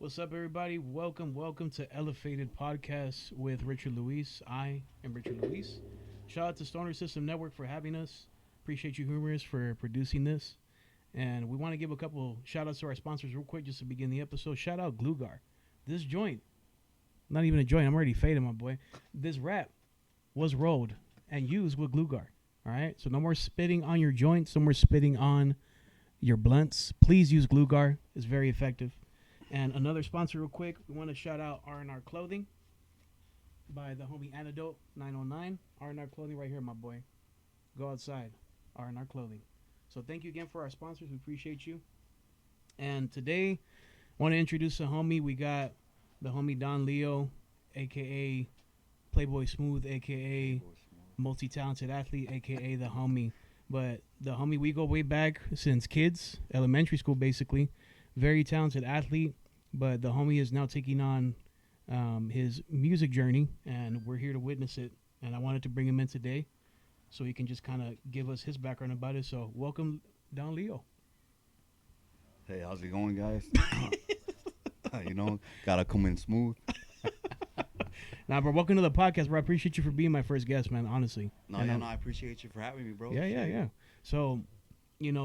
What's up, everybody? Welcome to Elefaded Podcast with Richard Luis. I am Richard Luis. Shout out to Stoner System Network for having us. Appreciate you, Humorous, for producing this. And we want to give a couple shout outs to our sponsors real quick just to begin the episode. Shout out Glugar. This joint, not even a joint, I'm already faded, my boy. This wrap was rolled and used with Glugar. All right? So no more spitting on your joints, no more spitting on your blunts. Please use Glugar. It's very effective. And another sponsor real quick, we want to shout out R&R Clothing by the homie Antidote 909. R&R Clothing right here, my boy. Go outside. R&R Clothing. So thank you again for our sponsors. We appreciate you. And today, I want to introduce a homie. We got the homie Donn Leo, a.k.a. Playboy Smooth, a.k.a. multi-talented athlete, a.k.a. the homie. But the homie, we go way back since kids, elementary school basically. Very talented athlete, but the homie is now taking on his music journey, and we're here to witness it. And I wanted to bring him in today so he can just kind of give us his background about it. So welcome, Donn Leo. Hey, how's it going, guys? Gotta come in smooth. Nah, bro, welcome to the podcast, bro. I appreciate you for being my first guest, man, honestly. I appreciate you for having me, bro. Yeah. So,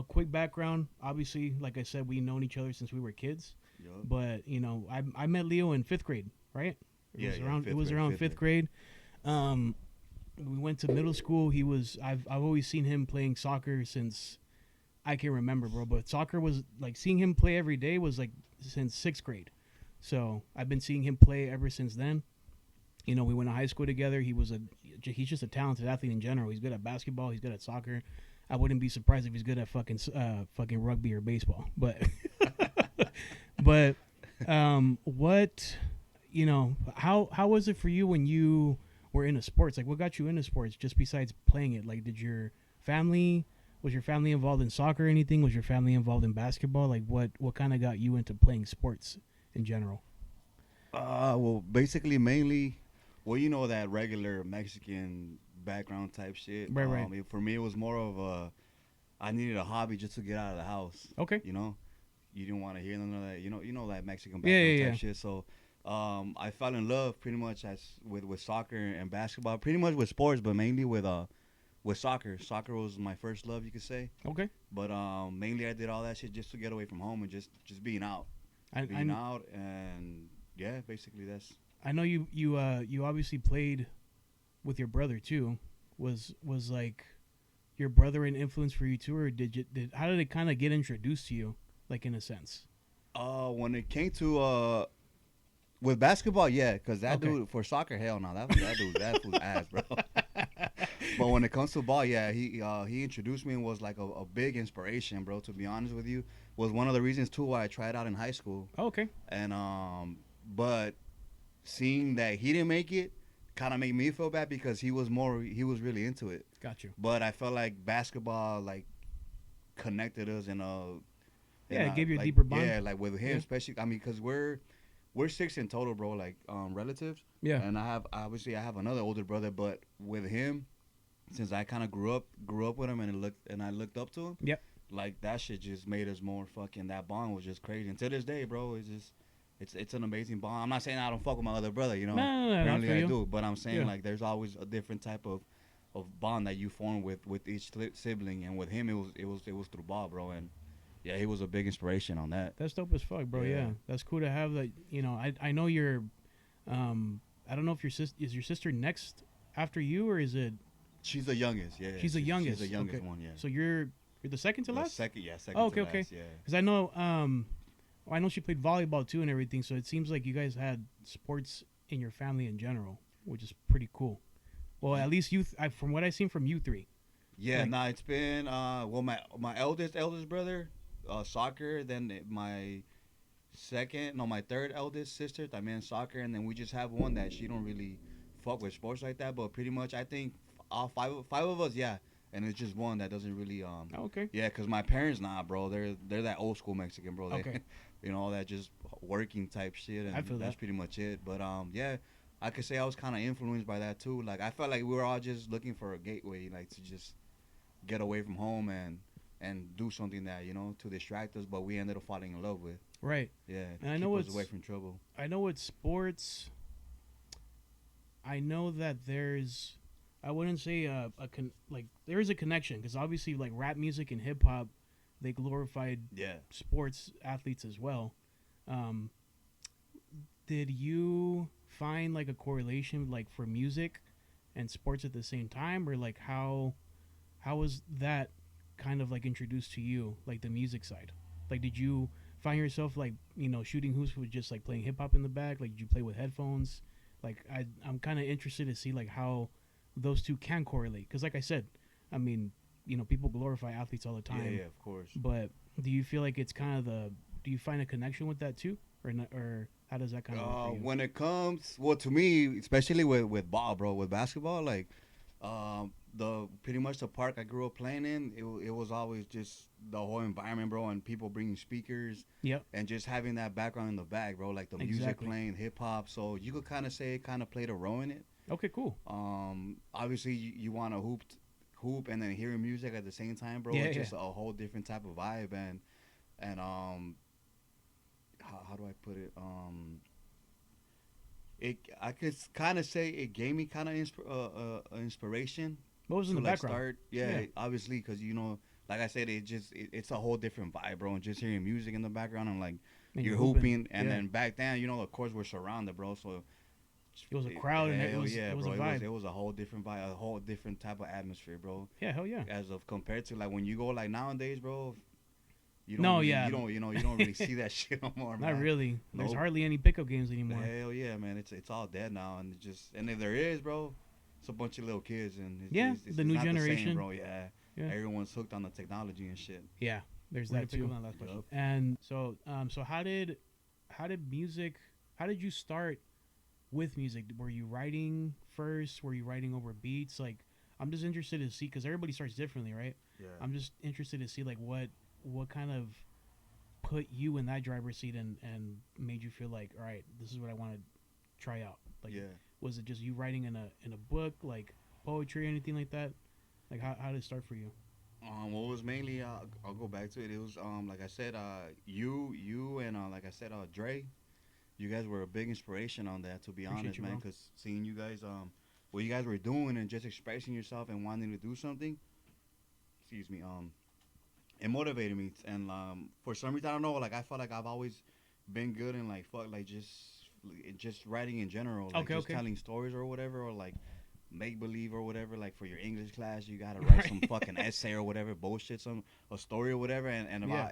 quick background. Obviously, like I said, we've known each other since we were kids. Yep. But, I met Leo in 5th grade, right? It was around fifth grade. We went to middle school. I've always seen him playing soccer since I can remember, bro. But soccer was like seeing him play every day was like since 6th grade. So I've been seeing him play ever since then. We went to high school together. He's just a talented athlete in general. He's good at basketball. He's good at soccer. I wouldn't be surprised if he's good at fucking rugby or baseball. But what how was it for you when you were into sports? Like, what got you into sports just besides playing it? Like, was your family involved in soccer or anything? Was your family involved in basketball? Like, what kind of got you into playing sports in general? Well, basically, mainly, that regular Mexican background type shit. Right. For me, it was more of I needed a hobby just to get out of the house. Okay. You didn't want to hear none of that. That Mexican background type shit. So, I fell in love pretty much with soccer and basketball, pretty much with sports, but mainly with soccer. Soccer was my first love, you could say. Okay. But mainly I did all that shit just to get away from home and just being out. Out and yeah, basically that's. I know you obviously played with your brother too. Was like your brother an influence for you too, or how did it kind of get introduced to you, like, in a sense? When it came to with basketball, yeah, because that dude for soccer, hell no, that was ass, bro. But when it comes to ball, yeah, he introduced me and was like a big inspiration, bro. To be honest with you, was one of the reasons too why I tried out in high school. Oh, okay. And but seeing that he didn't make it kind of made me feel bad because he was really into it. Got you. But I felt like basketball connected us it gave you a deeper bond. Yeah, like with him, especially. I mean, because we're 6 in total, bro. Like relatives. Yeah. And I have another older brother, but with him, since I kind of grew up with him and I looked up to him. Yep. Like that shit just made us more fucking. That bond was just crazy. And to this day, bro, it's an amazing bond. I'm not saying I don't fuck with my other brother, No, apparently I do, but I'm saying like there's always a different type of bond that you form with each sibling, and with him it was through ball, bro, and yeah, he was a big inspiration on that. That's dope as fuck, bro. Yeah. That's cool to have that. I know you're. I don't know if is your sister next after you, or is it? She's the youngest. Yeah. She's the youngest. She's the youngest one. Yeah. So you're the second to last. Second. Oh, to okay. last, yeah. Because I know. I know she played volleyball too and everything. So it seems like you guys had sports in your family in general, which is pretty cool. Well, at least from what I've seen from you three. Yeah. It's been my eldest brother, soccer. Then my third eldest sister, también soccer, and then we just have one that she don't really fuck with sports like that. But pretty much, I think all five of us, yeah. And it's just one that doesn't really Okay. Yeah, because my parents, nah, bro, they're that old school Mexican, bro. Okay. All that just working type shit, and I feel that's that. pretty much it. But yeah, I could say I was kind of influenced by that too. Like I felt like we were all just looking for a gateway, like to just get away from home and do something that to distract us. But we ended up falling in love with. Right. Yeah, And I keep know us it's away from trouble. I know with sports. I know that there's. I wouldn't say like there is a connection because obviously like rap music and hip hop, they glorified Yeah. sports athletes as well. Um, did you find like a correlation like for music and sports at the same time, or like how was that kind of like introduced to you, like the music side? Like, did you find yourself like shooting hoops with just like playing hip hop in the back? Like, did you play with headphones? Like, I'm kind of interested to see like how those two can correlate because, like I said, I mean, people glorify athletes all the Yeah, time, yeah, of course. but do you feel like it's kind of the do you find a connection with that too, or not, or how does that kind of work for you? When it comes, well, to me, especially with ball, bro, with basketball, like, the pretty much the park I grew up playing in, it was always just the whole environment, bro, and people bringing speakers, Yep. and just having that background in the back, bro, like the music Exactly. playing, hip hop. So you could kind of say it kind of played a role in it. Okay. Cool. Obviously you want to hoop, and then hearing music at the same time, bro. Yeah. It's Yeah. just a whole different type of vibe, and how do I put it? It I could kind of say it gave me kind of inspiration What was in to the like background? start. Yeah, Yeah. obviously, because like I said, it's a whole different vibe, bro. And just hearing music in the background and like And you're hooping. hooping, and Yeah. then back then, of course, we're surrounded, bro. So It was a crowd and hell it was bro. a vibe. It was a whole different vibe, a whole different type of atmosphere, bro. Yeah, hell yeah. As of compared to like when you go like nowadays, bro. You don't No, really, yeah. you don't really see that shit no more, man. Not really. There's Nope. hardly any pickup games anymore. Hell yeah, man! It's all dead now, and and if there is, bro, it's a bunch of little kids, and Yeah, the new not the same, generation. bro. Yeah. Yeah. Everyone's hooked on the technology and shit. Yeah, there's We're gonna that pick too. up on that last question. Yup. And so how did music? How did you start with music? Were you writing first? Were you writing over beats? Like, I'm just interested to see because everybody starts differently, right? Yeah. I'm just interested to see like what kind of put you in that driver's seat and made you feel like, all right, this is what I want to try out. Like, Yeah. was it just you writing in a book, like poetry, or anything like that? Like, how did it start for you? What was mainly I'll go back to it. It was like I said, you and like I said, Dre, you guys were a big inspiration on that. To be Appreciate honest, you, man, bro. because seeing you guys what you guys were doing and just expressing yourself and wanting to do something, excuse me, it motivated me. And for some reason I don't know, like I felt like I've always been good in like just writing in general, like Okay, just okay. telling stories or whatever, or like make believe or whatever. Like for your English class, you gotta write some fucking essay or whatever bullshit, a story or whatever. And Yeah.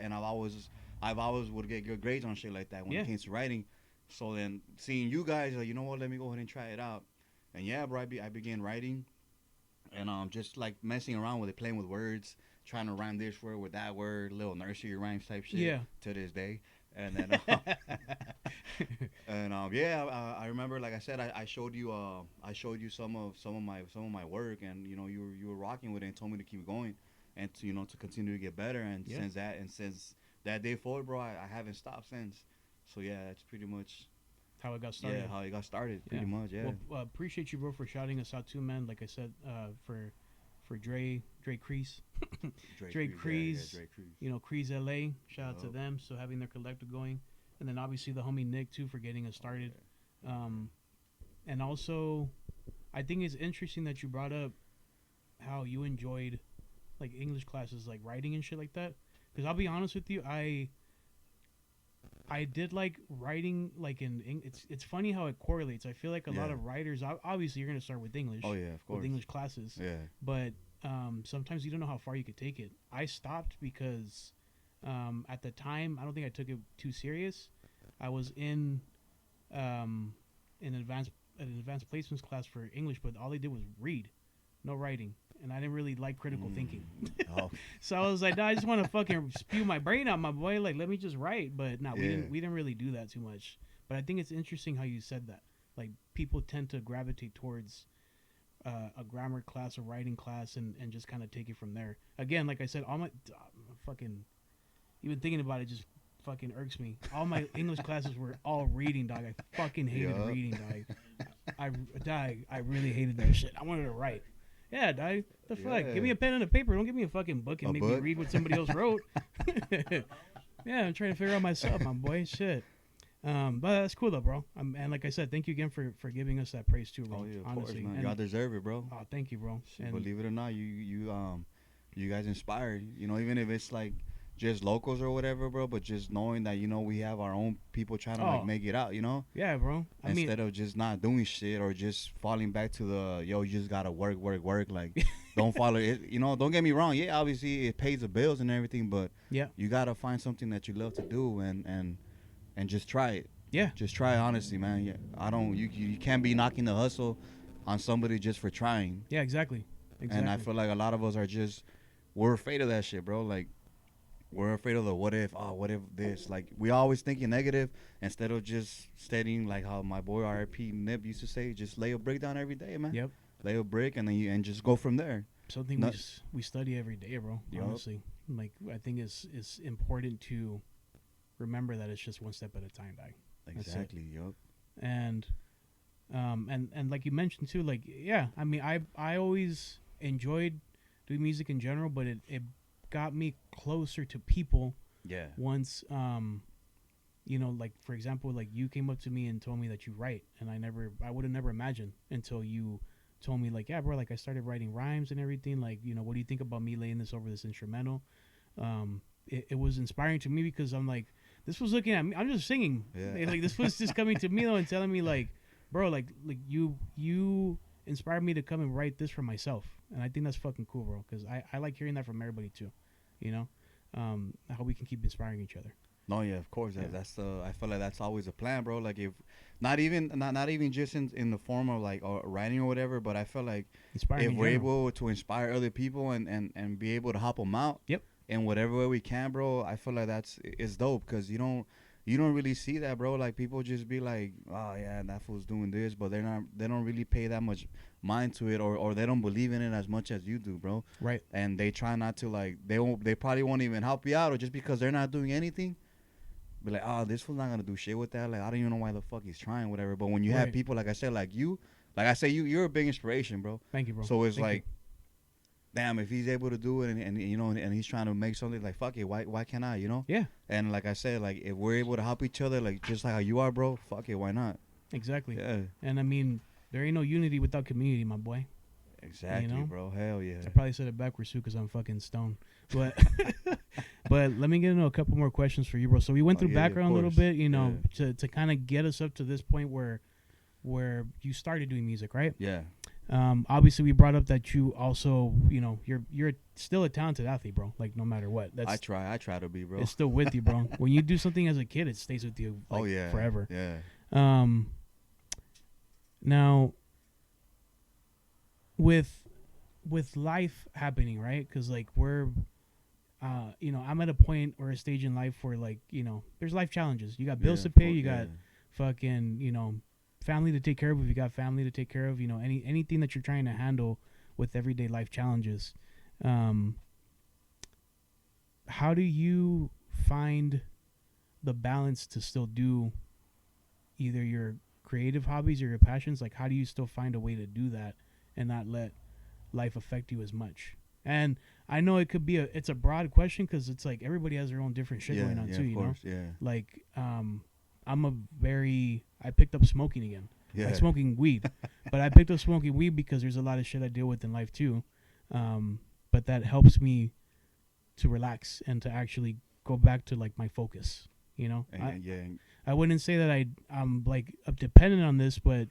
I've always would get good grades on shit like that when Yeah. it came to writing. So then seeing you guys, like, you know what, let me go ahead and try it out. And yeah, bro, I began writing, and just like messing around with it, playing with words, trying to rhyme this word with that word, little nursery rhymes type shit. Yeah. To this day, and then and yeah, I remember, like I said, I showed you some of my work, and you were rocking with it and told me to keep going, and to continue to get better. And Yeah. since that day forward, bro, I haven't stopped since. So yeah, that's pretty much How it got started. how it got started. Yeah. Pretty much, yeah. Well, appreciate you, bro, for shouting us out too, man. Like I said, for Dre Crease, Dre Crease, Dre Crease. Crease LA. Shout out to Yup. them. So having their collective going, and then obviously the homie Nick too for getting us started. And also, I think it's interesting that you brought up how you enjoyed like English classes, like writing and shit like that. Because I'll be honest with you, I did like writing, like it's funny how it correlates. I feel like a lot Yeah. of writers, obviously you're gonna start with English, Oh yeah, of course. with English classes, Yeah. but sometimes you don't know how far you could take it. I stopped because at the time I don't think I took it too serious. I was in an advanced placements class for English, but all they did was read, no writing, and I didn't really like critical thinking. Oh, So I was like, nah, I just want to fucking spew my brain out, my boy. Like, let me just write. But no, Yeah. we didn't really do that too much. But I think it's interesting how you said that. Like, people tend to gravitate towards a grammar class, a writing class, and just kind of take it from there. Again, like I said, all my fucking, even thinking about it just fucking irks me. All my English classes were all reading, dog. I fucking hated Yup. reading, dog. I really hated that shit. I wanted to write. Yeah, dog. The fuck? Yeah. Give me a pen and a paper. Don't give me a fucking book and A make me book? read what somebody else wrote. Yeah, I'm trying to figure out myself, my boy. Shit. But that's cool though, bro. And like I said, thank you again for giving us that praise too, bro. Oh yeah, of course, honestly, man. and Y'all deserve it, bro. oh, thank you, bro. Shit, And believe it or not, you guys inspire. You know, even if it's like just locals or whatever, bro. But just knowing that we have our own people trying to like oh, make it out. yeah, bro. I mean, Instead of just not doing shit or just falling back to the yo, you just gotta work, work, work. Like, don't follow it. Don't get me wrong. Yeah, obviously it pays the bills and everything, but yeah, you gotta find something that you love to do and just try it. yeah, Just try it honestly, man. Yeah, I don't. You can't be knocking the hustle on somebody just for trying. yeah, exactly. And I feel like a lot of us are just we're afraid of that shit, bro. Like we're afraid of the what if. Oh, what if this? Like we always thinking negative instead of just studying like how my boy RP Nip used to say, just lay a brick down every day, man. Yep. Lay a brick and then and just go from there. Something we study every day, bro. Yup. Honestly, like I think it's important to remember that it's just one step at a time, dog. Exactly. Yup. And and like you mentioned too, like yeah, I mean I always enjoyed doing music in general, but it got me closer to people Yeah. once like for example, like you came up to me and told me that you write, and I would have never imagined until you told me like, yeah, bro, like I started writing rhymes and everything, like, what do you think about me laying this over this instrumental? It was inspiring to me because I'm like, this was looking at me, I'm just singing. Yeah. Like this was just coming to me though and telling me like, bro, like you inspired me to come and write this for myself. And I think that's fucking cool, bro, because I like hearing that from everybody too, how we can keep inspiring each other. No, yeah, of course. Yeah. That's I feel like that's always a plan, bro. Like if not even just in the form of like or writing or whatever, but I feel like Inspiring if in we're general. able to inspire other people and be able to help them out, Yep. in whatever way we can, bro, I feel like it's dope because you don't really see that, bro. Like people just be like, oh yeah, that fool's doing this, but they don't really pay that much mind to it, or they don't believe in it as much as you do, bro. Right. And they try not to, like, they probably won't even help you out, or just because they're not doing anything, be like, oh, this fool's not gonna do shit with that. Like I don't even know why the fuck he's trying, whatever. But when you have Right. people like I said, like you, like I say, you're a big inspiration, bro. Thank you, bro. So it's Thank like, damn, if he's able to do it and he's trying to make something, like fuck it, why can't I, Yeah. And like I said, like if we're able to help each other, like just like how you are, bro, fuck it, why not? Exactly. Yeah, And I mean, there ain't no unity without community, my boy. exactly, bro. Hell yeah. I probably said it backwards too because I'm fucking stoned. But but let me get into a couple more questions for you, bro. So we went through Yeah, of background a little course. bit, to kind of get us up to this point where you started doing music, right? Yeah, Obviously we brought up that you also, you're still a talented athlete, bro. Like no matter what, I try to be, bro. it's still with you, bro. When you do something as a kid, it stays with you. Like, Oh yeah, forever. Yeah, Now with life happening, right? Because like we're I'm at a point or a stage in life where like there's life challenges. You got bills to pay, you got fucking family to take care of if you got family to take care of, anything that you're trying to handle with everyday life challenges. How do you find the balance to still do either your creative hobbies or your passions? Like how do you still find a way to do that and not let life affect you as much? And I know it could be it's a broad question because it's like everybody has their own different shit going on too, of course, yeah, like I picked up smoking again. yeah. Like smoking weed. But I picked up smoking weed because there's a lot of shit I deal with in life too. But that helps me to relax and to actually go back to like my focus, I wouldn't say that I'm like dependent on this, but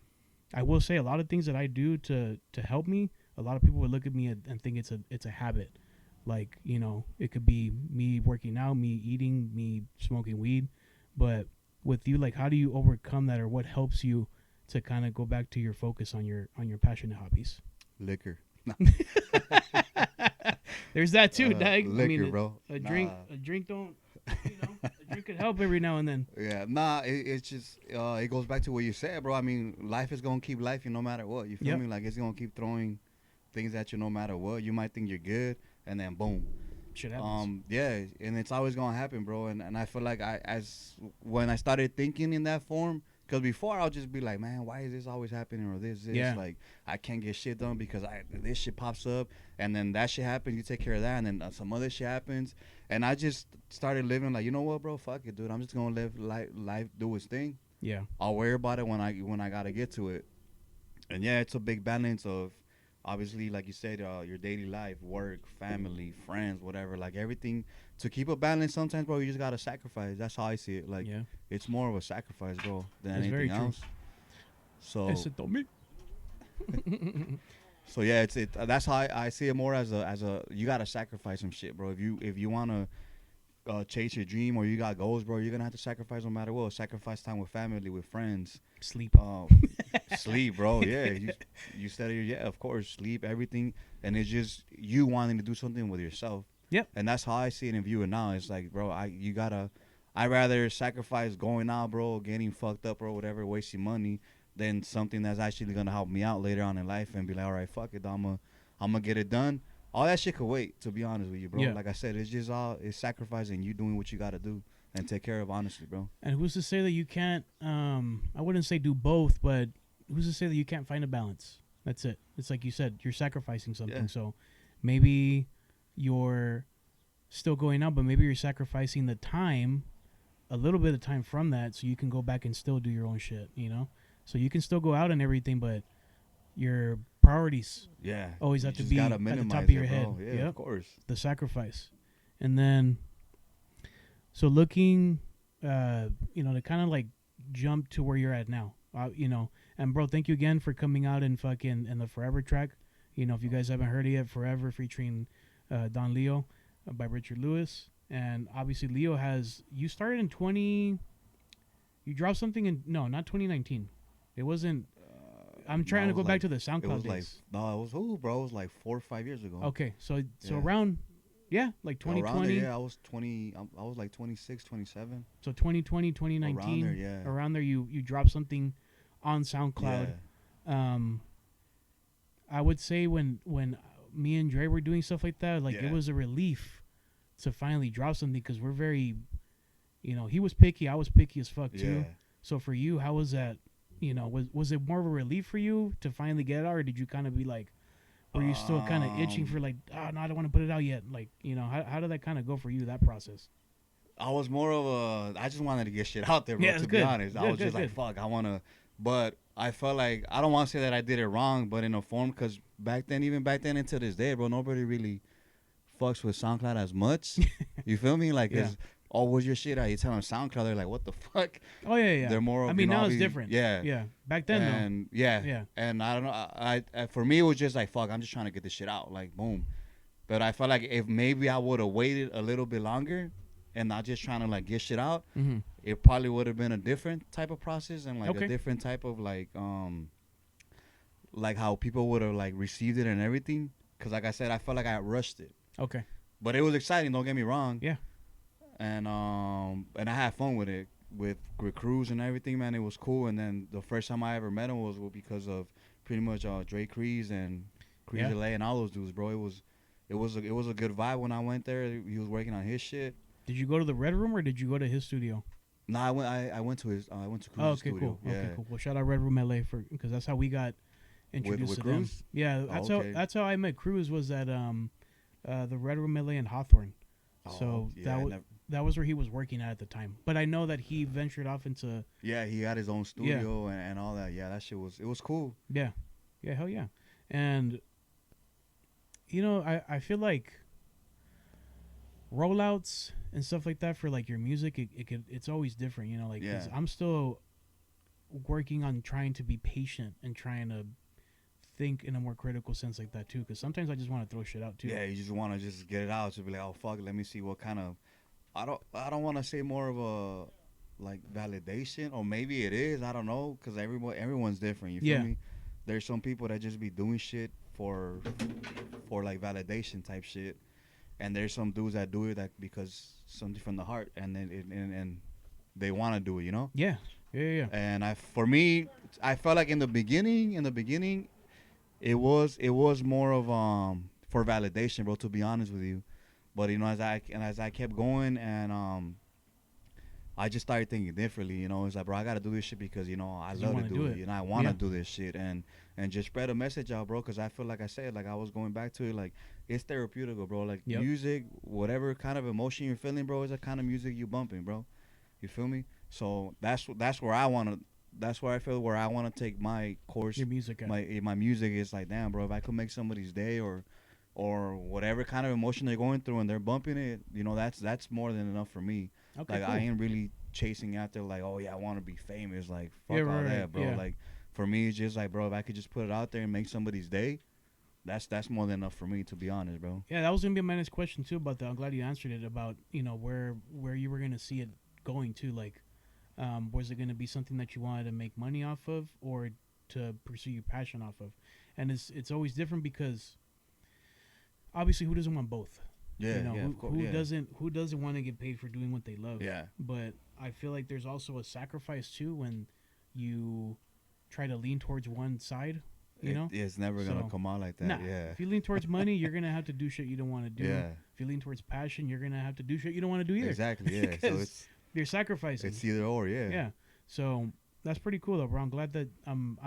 I will say a lot of things that I do to help me, a lot of people would look at me and think it's a habit. Like, it could be me working out, me eating, me smoking weed. But with you, like, how do you overcome that, or what helps you to kind of go back to your focus on your passionate hobbies? Liquor. There's that too, Dag. Liquor, I mean, bro. A drink don't, a drink could help every now and then. Yeah, nah, it's just it goes back to what you said, bro. I mean, life is gonna keep life no matter what. You feel Yep. me? Like it's gonna keep throwing things at you no matter what. You might think you're good, and then boom. Shit happens. Yeah, and it's always gonna happen, bro. And I feel like when I started thinking in that form, Because before I'll just be like, man, why is this always happening or this? Yeah. Like I can't get shit done because this shit pops up, and then that shit happens. You take care of that, and then some other shit happens, and I just started living like, you know what, bro? Fuck it, dude. I'm just gonna live life, do its thing. Yeah. I'll worry about it when I gotta get to it. And yeah, it's a big balance of, obviously, like you said, your daily life, work, family, friends, whatever, like everything. To keep a balance, sometimes, bro, you just gotta sacrifice. That's how I see it. Like, Yeah. it's more of a sacrifice, bro, than That's very anything true. else. So, Ese tomé. so yeah, that's how I see it more as a you gotta sacrifice some shit, bro. If you wanna chase your dream or you got goals, bro, you're gonna have to sacrifice no matter what. Sacrifice time with family, with friends, Sleep. sleep, bro. Yeah, you said it. Yeah, of course, sleep, everything, and it's just you wanting to do something with yourself. Yep. And that's how I see it and view it now. It's like, bro, I rather sacrifice going out, bro, getting fucked up or whatever, wasting money, than something that's actually gonna help me out later on in life and be like, all right, fuck it, I'm gonna get it done. All that shit could wait, to be honest with you, bro. Yeah. Like I said, it's sacrificing, you doing what you gotta do and take care of, honestly, bro. And who's to say that you can't? I wouldn't say do both, but who's to say that you can't find a balance? That's it. It's like you said, you're sacrificing something. Yeah. So maybe you're still going out, but maybe you're sacrificing the time, a little bit of time from that, so you can go back and still do your own shit. You know, so you can still go out and everything, but your priorities Yeah. always You have to just be gotta at the minimize top of your it, head. bro. Yeah, Yep. of course. The sacrifice. And then so looking to kind of like jump to where you're at now, and bro, thank you again for coming out and fucking and the Forever track. If you guys haven't heard it yet, Forever featuring Donn Leo by Richard Lewis. And obviously Leo you started in you dropped something not 2019. It wasn't. I'm trying to go back to the It SoundCloud was like, days. no, bro, it was like 4 or 5 years ago. Okay, so Yeah. around, like Around 2020. there, yeah, I was 20. I was like 26, 27. So 2020, 2019. Around there, yeah. Around there, you dropped something on SoundCloud. Yeah. I would say when me and Dre were doing stuff like that, like Yeah. it was a relief to finally drop something because we're very, he was picky, I was picky as fuck too. Yeah. So for you, how was that? Was it more of a relief for you to finally get it out, or did you kind of be like, were you still kind of itching for like, oh no, I don't want to put it out yet? Like, how did that kind of go for you, that process? I was more of I just wanted to get shit out there, bro, Yeah, it's to good. be honest. I Good, was just good, like, fuck, I want to. But I felt like, I don't want to say that I did it wrong, but in a form, because even back then and to this day, bro, nobody really fucks with SoundCloud as much. You feel me? Like, Yeah. oh, where's your shit at? You tell them SoundCloud, they're like, what the fuck? Oh yeah. They're more. I mean, now it's obviously- different. Yeah. Yeah. Back then, And yeah. Yeah. And I don't know. I for me, it was just like, fuck, I'm just trying to get this shit out. Like, boom. But I felt like if maybe I would have waited a little bit longer and not just trying to like get shit out, Mm-hmm. it probably would have been a different type of process and like Okay. a different type of like how people would have like received it and everything. Cause like I said, I felt like I rushed it, Okay. but it was exciting. Don't get me wrong. Yeah. And I had fun with it with Cruz and everything, man. It was cool. And then the first time I ever met him was because of pretty much Dre Crees and Crees Yeah. LA and all those dudes, bro. It was a good vibe when I went there. He was working on his shit. Did you go to the Red Room or did you go to his studio? No, I went to his I went to Cruz's Oh, okay, studio. cool. Yeah. Okay, cool. Well, shout out Red Room LA because that's how we got introduced with to them. Cruz? Yeah, Oh, okay. that's how I met Cruz, was at the Red Room LA in Hawthorne. So yeah, that was where he was working at the time. But I know that he ventured off into he had his own studio and all that. Yeah, that shit was cool. yeah, hell yeah. And I feel like rollouts and stuff like that for like your music, it's always different. 'Cause Yeah. I'm still working on trying to be patient and trying to think in a more critical sense like that too. Because sometimes I just want to throw shit out too. Yeah, you just want to just get it out to be like, oh fuck, let me see what kind of. I don't want to say more of a like validation, or maybe it is. I don't know, because everyone's different. You feel Yeah. me? There's some people that just be doing shit for like validation type shit, and there's some dudes that do it that because something from the heart, and then and they want to do it. Yeah. And for me, I felt like in the beginning, it was more of for validation, bro. To be honest with you, but as I kept going and I just started thinking differently. You know, it's like, bro, I gotta do this shit because I 'Cause you love to wanna do do it. it. I want to Yeah. do this shit and just spread a message out, bro. Because I feel like I said, like I was going back to it, like it's therapeutic, bro. Like Yep. music, whatever kind of emotion you're feeling, bro, is the kind of music you bumping, bro. You feel me? So that's where I wanna. That's where I feel where I want to take my course. Your music. My music is like, damn, bro. If I could make somebody's day or whatever kind of emotion they're going through and they're bumping it, that's more than enough for me. Okay. Like Cool. I ain't really chasing after like, oh yeah, I want to be famous. Like fuck Yeah, all right, that, right, bro. yeah. Like for me, it's just like, bro, if I could just put it out there and make somebody's day, that's more than enough for me, to be honest, bro. Yeah, that was gonna be my next question too about that. I'm glad you answered it about where you were gonna see it going to. Like, was it gonna be something that you wanted to make money off of, or to pursue your passion off of? And it's always different because obviously who doesn't want both? Yeah, who, of course. who Yeah. doesn't want to get paid for doing what they love? Yeah. But I feel like there's also a sacrifice too when you try to lean towards one side. It's never gonna So, come out like that. Nah, Yeah. if you lean towards money, you're gonna have to do shit you don't want to do. Yeah. If you lean towards passion, you're gonna have to do shit you don't want to do either. Exactly. Yeah. So 'Cause you're sacrificing. it's either or. Yeah. Yeah. So that's pretty cool, though, bro. I'm glad that I'm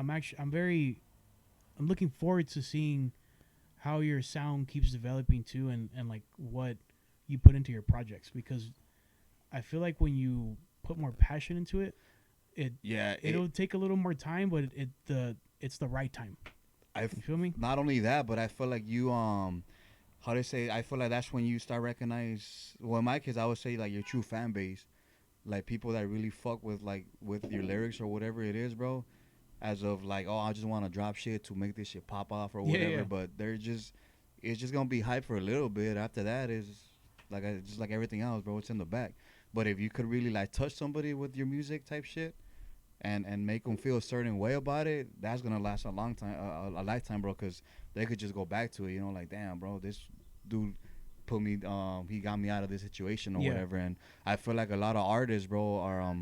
looking forward to seeing how your sound keeps developing too, and like what you put into your projects, because I feel like when you put more passion into it, Yeah. it'll take a little more time, but it's the right time. I You feel me? not only that, but I feel like you how to say, I feel like that's when you start recognize, well, in my case I would say like your true fan base, like people that really fuck with like with your lyrics or whatever it is, bro. As of like, oh, I just want to drop shit to make this shit pop off or Yeah, whatever, yeah. but it's just gonna be hype for a little bit. After that is like just like everything else, bro, it's in the back. But if you could really like touch somebody with your music type shit and make them feel a certain way about it, that's gonna last a long time, a lifetime, bro. Because they could just go back to it, like, damn, bro, this dude put me, he got me out of this situation or Yeah. whatever. And I feel like a lot of artists, bro, are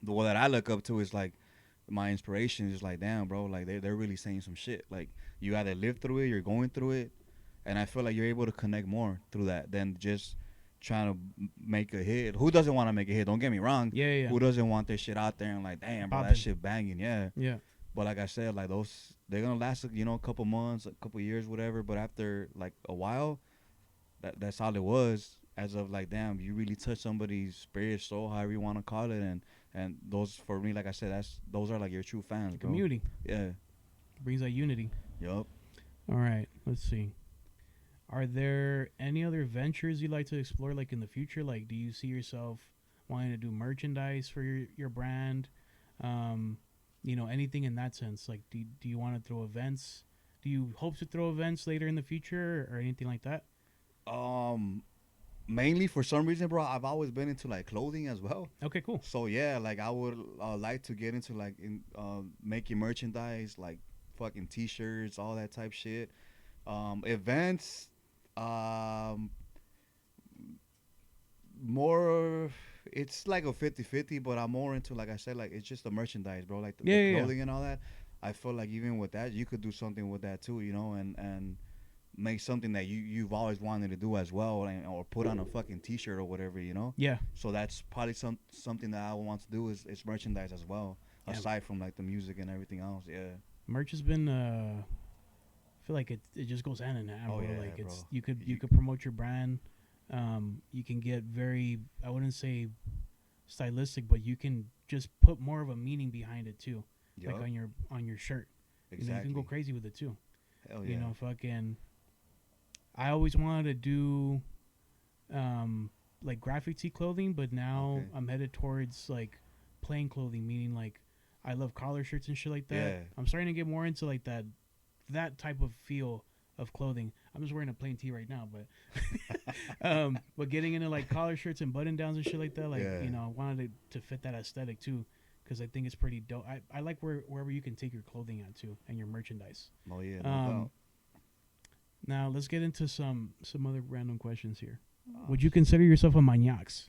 the one that I look up to is like my inspiration is like, damn, bro, like they're really saying some shit. Like you either live through it, you're going through it, and I feel like you're able to connect more through that than just trying to make a hit. Who doesn't want to make a hit? Don't get me wrong. Yeah, yeah. Who doesn't want this shit out there and like, damn, bro, that Poppin'. shit banging, yeah. Yeah. But like I said, like those, they're gonna last, a couple months, a couple years, whatever. But after like a while, that's all it was. As of like, damn, you really touch somebody's spirit, soul, however you want to call it, and those for me, like I said, those are like your true fans, The bro. community Yeah. brings that unity. Yup. All right, let's see. Are there any other ventures you'd like to explore, like in the future? Like, do you see yourself wanting to do merchandise for your brand? Anything in that sense? Like, do you want to throw events? Do you hope to throw events later in the future or anything like that? Mainly for some reason, bro, I've always been into like clothing as well. Okay, cool. So yeah, like I would like to get into like making merchandise, like fucking t-shirts, all that type shit. Events, more, it's like a 50-50, but I'm more into, like I said, like it's just the merchandise, bro, like the Yeah. clothing and all that. I feel like even with that, you could do something with that too, and make something that you've always wanted to do as well, or put on a fucking t-shirt or whatever, Yeah. So that's probably something that I want to do is merchandise as well, Yeah. aside from like the music and everything else. Yeah. Merch has been. I feel like it just goes hand in hand, Oh, bro. yeah, Like it's bro. you could promote your brand. You can get very, I wouldn't say stylistic, but you can just put more of a meaning behind it too. Yup. Like on your shirt. Exactly. You can go crazy with it too. Hell yeah. Fucking. I always wanted to do, like graphic tee clothing, but now Okay. I'm headed towards like plain clothing, meaning like I love collar shirts and shit like that. Yeah. I'm starting to get more into like that type of feel of clothing. I'm just wearing a plain tee right now, but getting into like collar shirts and button downs and shit like that, like Yeah. I wanted to fit that aesthetic too, because I think it's pretty dope. I like wherever you can take your clothing at too and your merchandise. Oh yeah. No doubt. Now let's get into some other random questions here. Would you consider yourself a maniacs?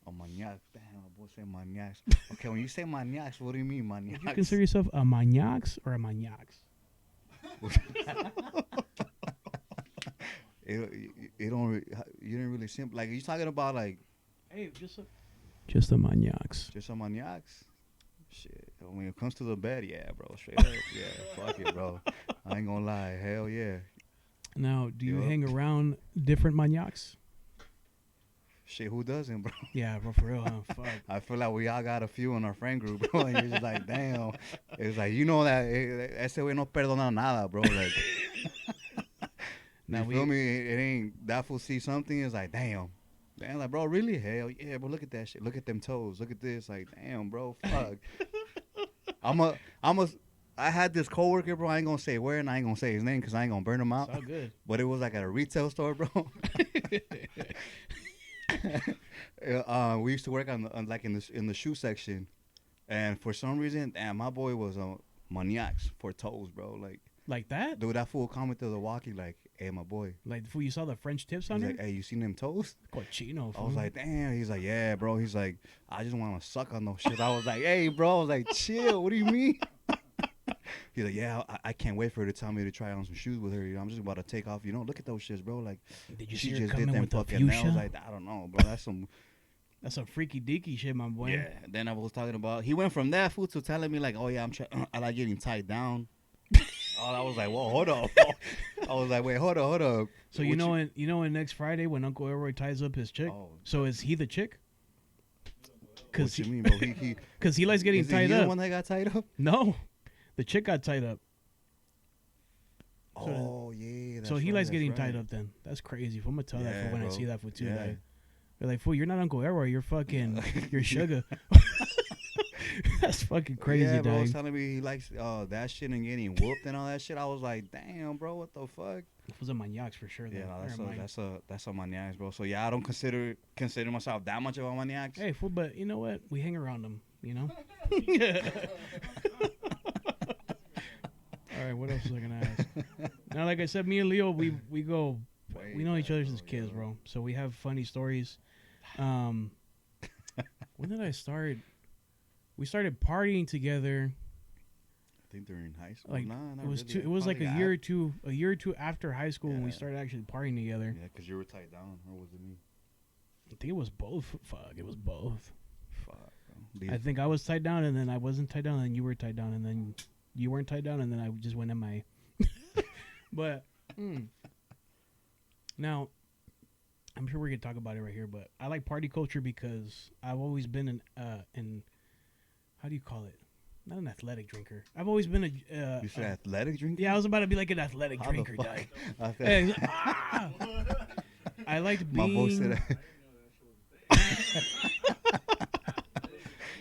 A maniac. Damn, boy, say maniacs. Okay, when you say maniacs, what do you mean maniacs? Would you consider yourself a maniacs or a maniacs? it don't. You didn't really simple. Like, are you talking about like? Hey, just Just the maniacs. Just some maniacs. Shit. When it comes to the bed, yeah, bro. Straight up, yeah. Fuck it, bro. I ain't gonna lie. Hell yeah. Now, do you Yup. hang around different maniacs? Shit, who doesn't, bro? Yeah, bro, for real, huh? Fuck. I feel like we all got a few in our friend group, bro. And you're just like, damn. It's like, you know that ese güey no perdona nada, bro. Like, Now you feel me? It ain't that fool see something. It's like, damn. Damn, like, bro, really? Hell yeah, bro. Look at that shit. Look at them toes. Look at this. Like, damn, bro. Fuck. I had this coworker, bro. I ain't gonna say where and I ain't gonna say his name because I ain't gonna burn him out. It's all good. But it was like at a retail store, bro. We used to work on like in the shoe section, and for some reason, damn, my boy was maniacs for toes, bro. Like that? Dude, that fool commented the walkie like, "Hey, my boy." Like, fool, you saw the French tips on He's there? like, "Hey, you seen them toes?" Cochino, I was fool. like, "Damn." He's like, "Yeah, bro." He's like, "I just want to suck on those shit." I was like, "Hey, bro." I was like, "Chill. What do you mean?" He's like, "Yeah, I can't wait for her to tell me to try on some shoes with her. You know, I'm just about to take off. You know, look at those shits, bro. Like, Did you she see her just did coming them with the fucking nails." fuchsia? Like, I don't know, bro. That's some. That's some freaky deaky shit, my boy. Yeah. Then I was talking about. He went from that food to telling me like, "Oh yeah, I like getting tied down." Oh, I was like, "Whoa, hold up." I was like, "Wait, hold up." So you know when next Friday when Uncle Elroy ties up his chick? Oh, So is he the chick? what you mean, bro? Cause he likes getting is tied he the up. one that got tied up? No, the chick got tied up. So- Oh yeah. So he likes getting tied up. Then that's crazy. I'm gonna tell that Yeah, for when I bro. see that for too. Yeah. They're like, fool, you're not Uncle Elroy. You're fucking, you're Sugar. That's fucking crazy, Yeah, bro. dog. Was telling me he likes that shit and getting whooped and all that shit. I was like, damn, bro, what the fuck? It was a maniacs for sure. Though. Yeah, no, Never mind. that's a maniacs, bro. So yeah, I don't consider myself that much of a maniacs. Hey, fool, but you know what? We hang around them. You know. All right, what else was I gonna ask? Now, like I said, me and Leo, we go, we know each other since kids, bro. So we have funny stories. When did I start? We started partying together. I think they're in high school. Like Nah, not it was really. it was like Probably a year or two after high school when we Yeah. started actually partying together. Yeah, because you were tied down, or was it me? I think it was both. Fuck, it was both. Fuck, bro. I think I was tied down, and then I wasn't tied down, and then you were tied down, and then you weren't tied down, and then I just went MIA. But now, I'm sure we're gonna talk about it right here. But I like party culture because I've always been in how do you call it? Not an athletic drinker. I've always been You said athletic drinker? yeah, I was about to be like an athletic How the drinker, fuck? dog. I thought- Hey, I liked My being. voice said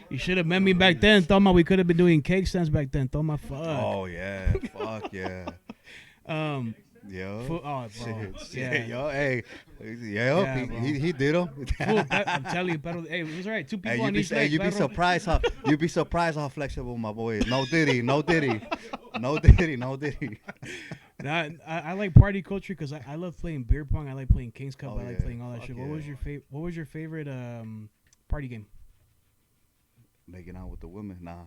You should have met me back then. Thoma, we could have been doing cake stands back then. Thoma, fuck. Oh yeah, fuck yeah. Yo. Oh, bro. Shit, Yeah. yo, hey, Yeah, bro. he did him. Fool, I'm telling you, pero, hey, it was right. Two people Hey, on each leg. you'd be perro. surprised how flexible my boy is. No diddy. No diddy. Nah, I like party culture because I love playing beer pong. I like playing King's Cup. Oh, I like yeah. playing all that Fuck shit. yeah. What was your favorite party game? Making out with the women, nah.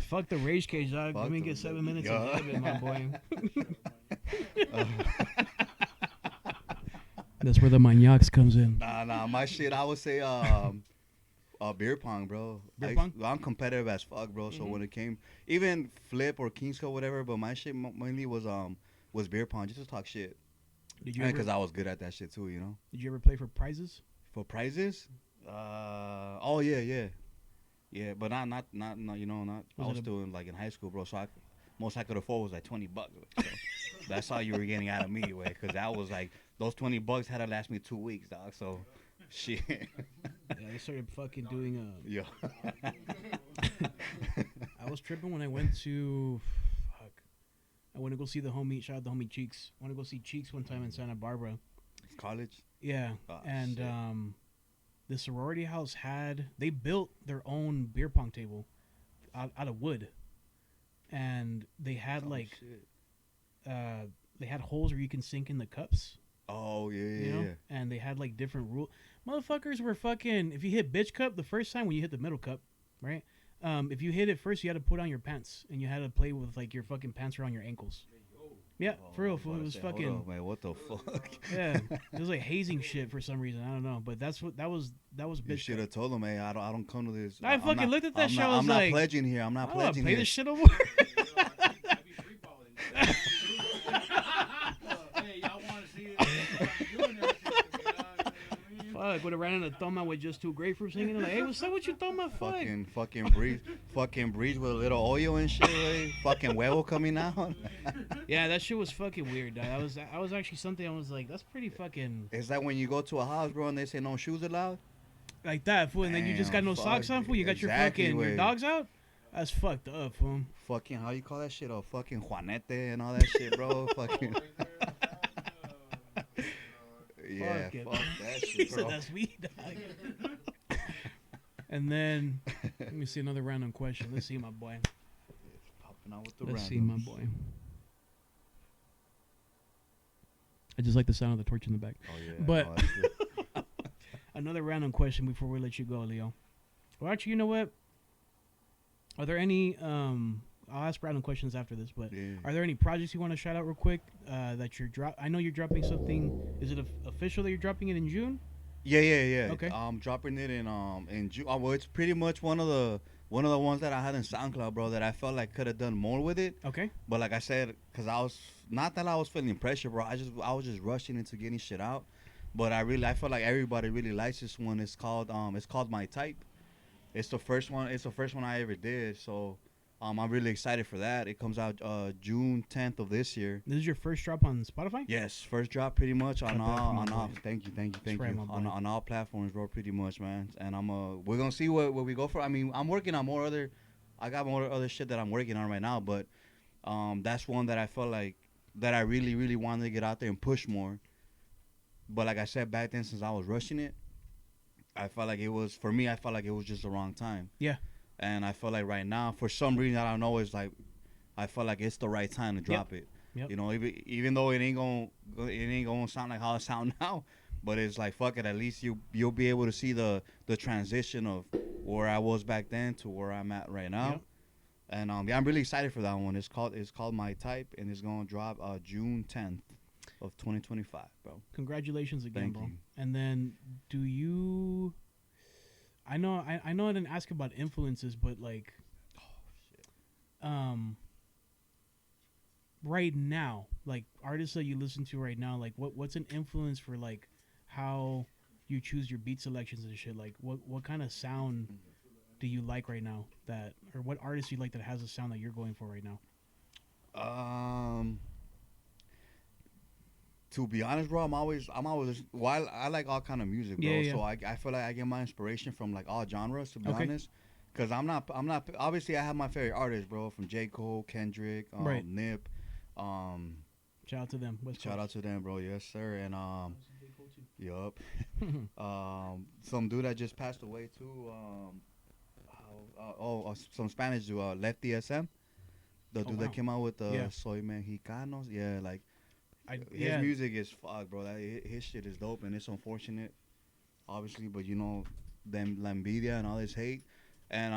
Fuck the rage cage, dog. Fuck Let me the- get 7 minutes Yeah. of heaven, my boy. That's where the maniacs comes in. Nah. My shit, I would say, beer pong, bro. Beer pong? I'm competitive as fuck, bro. So Mhm. when it came, even flip or King's Cup, whatever. But my shit mainly was beer pong, just to talk shit. Did you Because ever, I was good at that shit too, you know. did you ever play for prizes? For prizes, oh yeah, but not you know not. Was I it was still like in high school, bro. So most I could afford was like $20. So that's all you were getting out of me, way. Because that was like those $20 had to last me 2 weeks, dog. So shit, Yeah, I started fucking doing yo. I was tripping when I went to. Fuck. I went to go see the homie. Shout out the homie Cheeks. I went to go see Cheeks one time in Santa Barbara. College. Yeah, Oh, and shit. the sorority house they built their own beer pong table out of wood, and they had Oh, shit. they had holes where you can sink in the cups, Oh yeah, you know, and they had like different rules. Motherfuckers were fucking. If you hit bitch cup the first time when you hit the middle cup, right? If you hit it first, you had to put on your pants, and you had to play with like your fucking pants around your ankles. Yeah, Oh, for real, I was fool. about It to was say, hold fucking. up, man. What the fuck? Yeah, it was like hazing shit for some reason. I don't know, but that's what that was. That was You bitch. should have told him, hey, I don't come to this. I I'm fucking not. looked at that show. I was I'm not like, pledging here. I'm I not don't want to pledging play here. this shit no more. I be free balling. Hey, y'all want to see it? I'm doing that shit. Fuck, would have ran into Thoma with just two grapefruits hanging. Like, hey, what's up with you, Thoma? Fuck. Fucking breeze with a little oil and shit. Like, fucking huevo coming out. Yeah, that shit was fucking weird, dog. I was actually something. I was like, that's pretty fucking It's like when you go to a house, bro, and they say no shoes allowed. like that, fool. And then you just got Damn, no socks fuck. on, fool. You got Exactly, your way. dogs out. That's fucked up, fool. Fucking how you call that shit? Oh, fucking Juanete and all that shit, bro. Fucking. Yeah, Fuck it. fuck that He shit, said bro. that's weed, dog. And then let me see another random question. Let's see, my boy. Popping out with the Let's randoms. see, my boy. I just like the sound of the torch in the back. Oh yeah. But- no, that's good. Another random question before we let you go, Leo. Well, actually, you know what? Are there any? I'll ask random questions after this, but Yeah. are there any projects you want to shout out real quick that you're I know you're dropping something. Is it official that you're dropping it in June? Yeah. Okay. I'm dropping it in June. Well, it's pretty much one of the ones that I had in SoundCloud, bro. That I felt like could have done more with it. Okay. But like I said, cause I was not that I was feeling pressure, bro. I was just rushing into getting shit out. But I feel like everybody really likes this one. It's called My Type. It's the first one. It's the first one I ever did. So I'm really excited for that. It comes out June 10th of this year. This is your first drop on Spotify? Yes, first drop pretty much on Cut that from all my boy. Thank you right, my boy. on all platforms, bro. Pretty much, man. And we're gonna see what we go for. I mean, I'm working on I got more other shit that I'm working on right now, but that's one that I felt like that I really wanted to get out there and push more. But like I said back then, since I was rushing it, I felt like it was for me. I felt like it was just the wrong time. Yeah. And I feel like right now, for some reason I don't know, it's like I feel like it's the right time to drop it. Yep. You know, even though it ain't gonna sound like how it sound now, but it's like fuck it. At least you'll be able to see the transition of where I was back then to where I'm at right now. Yep. And yeah, I'm really excited for that one. It's called My Type, and it's gonna drop June 10th of 2025, bro. Congratulations again, Thank bro. you. And then, do you? I know I didn't ask about influences, but like, right now, like artists that you listen to right now, like what's an influence for like how you choose your beat selections and shit? Like, what kind of sound do you like right now or what artist you like that has a sound that you're going for right now? To be honest, bro, I'm always while I like all kind of music, bro. Yeah. So I feel like I get my inspiration from like all genres, to be Okay. honest. Cause I'm not obviously I have my favorite artists, bro, from J. Cole, Kendrick, Right. Nip, Shout out to them. shout out to them, bro. Yes, sir. And yup. Some dude that just passed away too. Some Spanish dude, Lefty SM. The dude wow. that came out with Yeah. Soy Mexicanos. Yeah, like his Yeah. music is fuck, bro. His shit is dope, and it's unfortunate, obviously. But you know, them la envidia and all this hate, and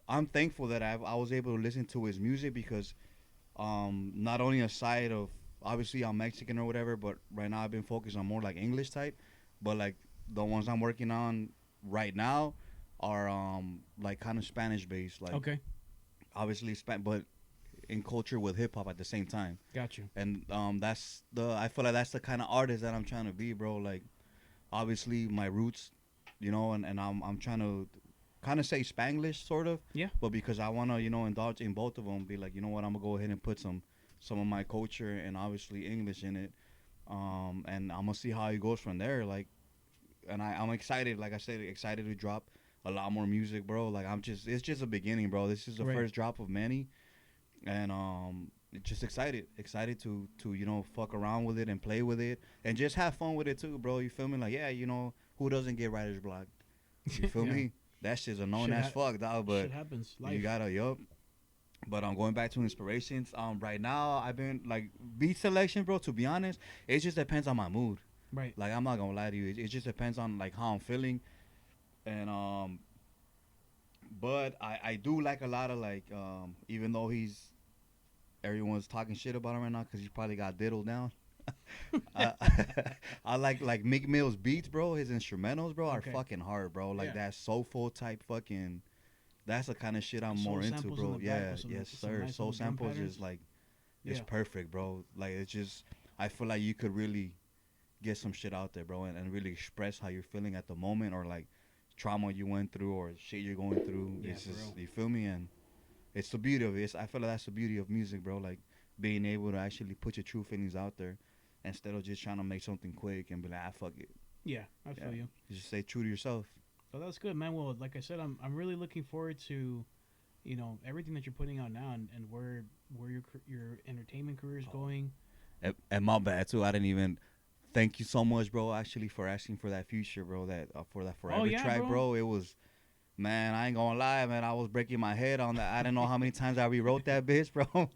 I'm thankful that I was able to listen to his music because not only aside of obviously I'm Mexican or whatever, but right now I've been focused on more like English type, but like the ones I'm working on right now are like kind of Spanish based, like Okay, obviously but in culture with hip hop at the same time. got you. And I feel like that's the kind of artist that I'm trying to be, bro. Like obviously my roots, you know, and I'm trying to kind of say Spanglish sort of. Yeah. But because I want to, you know, indulge in both of them, be like, you know what, I'm gonna go ahead and put some of my culture and obviously English in it. And I'm gonna see how it goes from there. Like, and I'm excited, like I said, excited to drop a lot more music, bro. Like it's just a beginning, bro. This is the Right. first drop of many. And just excited to you know fuck around with it and play with it and just have fun with it too, bro. You feel me? Like, yeah, you know, who doesn't get writer's block? You feel Yeah. me? That shit's annoying Shit as hap- fuck, dog. But Shit happens. Life. you gotta But I'm going back to inspirations. Right now I've been like beat selection, bro. To be honest, it just depends on my mood. Right. Like I'm not gonna lie to you, it just depends on like how I'm feeling, and but I do like a lot of like even though he's everyone's talking shit about him right now because he probably got diddled down. I, I like Meek Mill's beats, bro. His instrumentals, bro, are Okay. fucking hard, bro. Like Yeah. that soulful type fucking. That's the kind of shit I'm Soul more into, samples in bro. the back Yeah, with some- yes, some sir. nice Soul little drum samples patterns. is like, it's Yeah. perfect, bro. Like it's just, I feel like you could really get some shit out there, bro, and really express how you're feeling at the moment, or like trauma you went through, or shit you're going through. Yeah, It's for just, real. you feel me, and it's the beauty of it. I feel like that's the beauty of music, bro. Like being able to actually put your true feelings out there instead of just trying to make something quick and be like, fuck it. Yeah, I feel Yeah. you. You just stay true to yourself. So that's good, man. Well, like I said, I'm really looking forward to, everything that you're putting out now, and where your entertainment career is going. And my bad too. I didn't even. Thank you so much, bro. Actually, for asking for that future, bro. That for that forever yeah, track, bro. bro. It was, man. I ain't gonna lie, man. I was breaking my head on that. I didn't know how many times I rewrote that bitch, bro.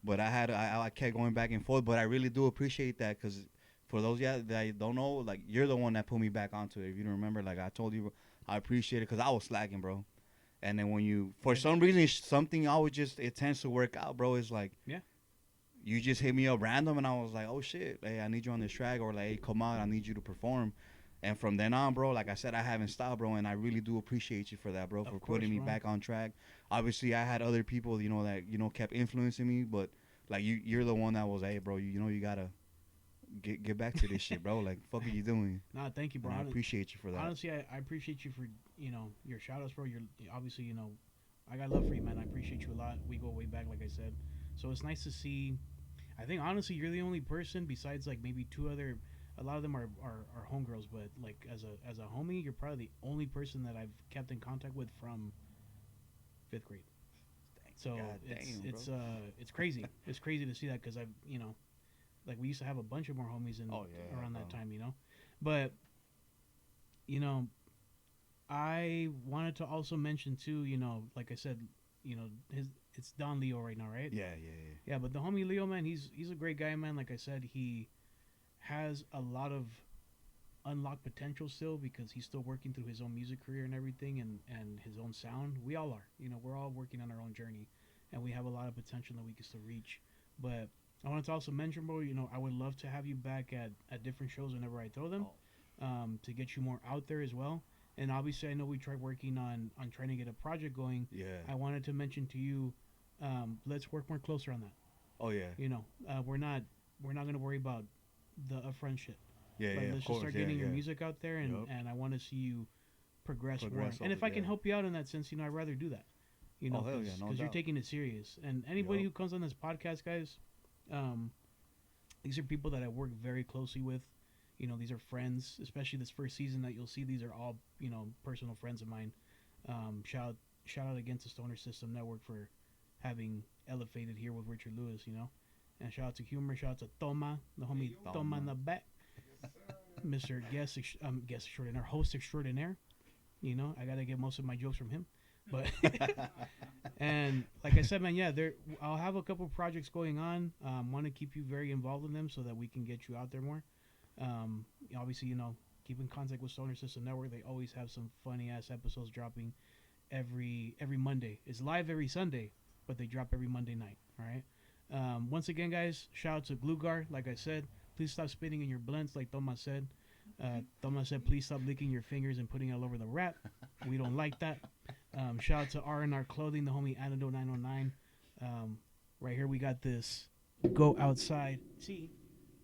But I kept going back and forth. But I really do appreciate that, because for those that don't know, like, you're the one that put me back onto it. If you don't remember, like I told you, I appreciate it because I was slacking, bro. And then when you, for some reason, it's something it tends to work out, bro. It's like, Yeah. you just hit me up random, and I was like, oh shit, hey, I need you on this track, or like, hey, come out, I need you to perform. And from then on, bro, like I said, I haven't stopped, bro, and I really do appreciate you for that, bro, for Of putting course, me bro. back on track. Obviously, I had other people, that kept influencing me, but like you're the one that was, hey, bro, you gotta get back to this shit, bro. Like, fuck are you doing? Nah, thank you, bro. And I appreciate you for that. Honestly, I appreciate you for your shout outs, bro. You're obviously I got love for you, man. I appreciate you a lot. We go way back, like I said. So it's nice to see. I think honestly, you're the only person besides like maybe two other. A lot of them are homegirls, but like as a homie, you're probably the only person that I've kept in contact with from 5th grade. So God it's damn, it's crazy. It's crazy to see that because I've like we used to have a bunch of more homies Oh, yeah, around that bro. time, but I wanted to also mention too, like I said, it's Donn Leo right now, right? Yeah. Yeah, but the homie Leo, man, he's a great guy, man. Like I said, he has a lot of unlocked potential still because he's still working through his own music career and everything, and his own sound. We all are, we're all working on our own journey, and we have a lot of potential that we can still reach. But I wanted to also mention, bro, I would love to have you back at different shows whenever I throw them, to get you more out there as well. And obviously, I know we tried working on trying to get a project going. Yeah. I wanted to mention to you, let's work more closer on that. Oh yeah. We're not gonna worry about the upfront shit. Yeah. But Yeah. let's Of just course. start Yeah. getting your Yeah. music out there, and, Yup. and I want to see you progress more. Progress And if over I can there. help you out in that sense, I'd rather do that. Oh, hell yeah, no Because you're doubt. taking it serious. And anybody Yup. who comes on this podcast, guys, these are people that I work very closely with. These are friends, especially this first season that you'll see. These are all personal friends of mine. Shout out again to Stoner System Network for having Elefaded here with Richard Lewis. And shout out to Humor. Shout out to Toma, the homie Toma in the back. Mr. Guest Extraordinaire, host extraordinaire. I gotta get most of my jokes from him. But and like I said, man, yeah, I'll have a couple projects going on. Want to keep you very involved in them so that we can get you out there more. Obviously, keep in contact with Stoner System Network. They always have some funny ass episodes dropping every Monday. It's live every Sunday, but they drop every Monday night. All right. Once again, guys, shout out to Glugar. Like I said, please stop spitting in your blends, like Thomas said. Thomas said, please stop licking your fingers and putting it all over the wrap. We don't like that. Shout out to R&R Clothing, the homie Antidote 909. Right here, we got this Go Outside tee.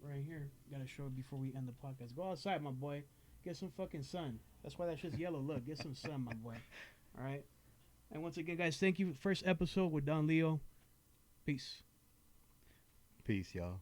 Right here. Gotta show it before we end the podcast. Go outside, my boy. Get some fucking sun. That's why that shit's yellow. Look, get some sun, my boy. All right. And once again, guys, thank you. First episode with Donn Leo. Peace. Peace, y'all.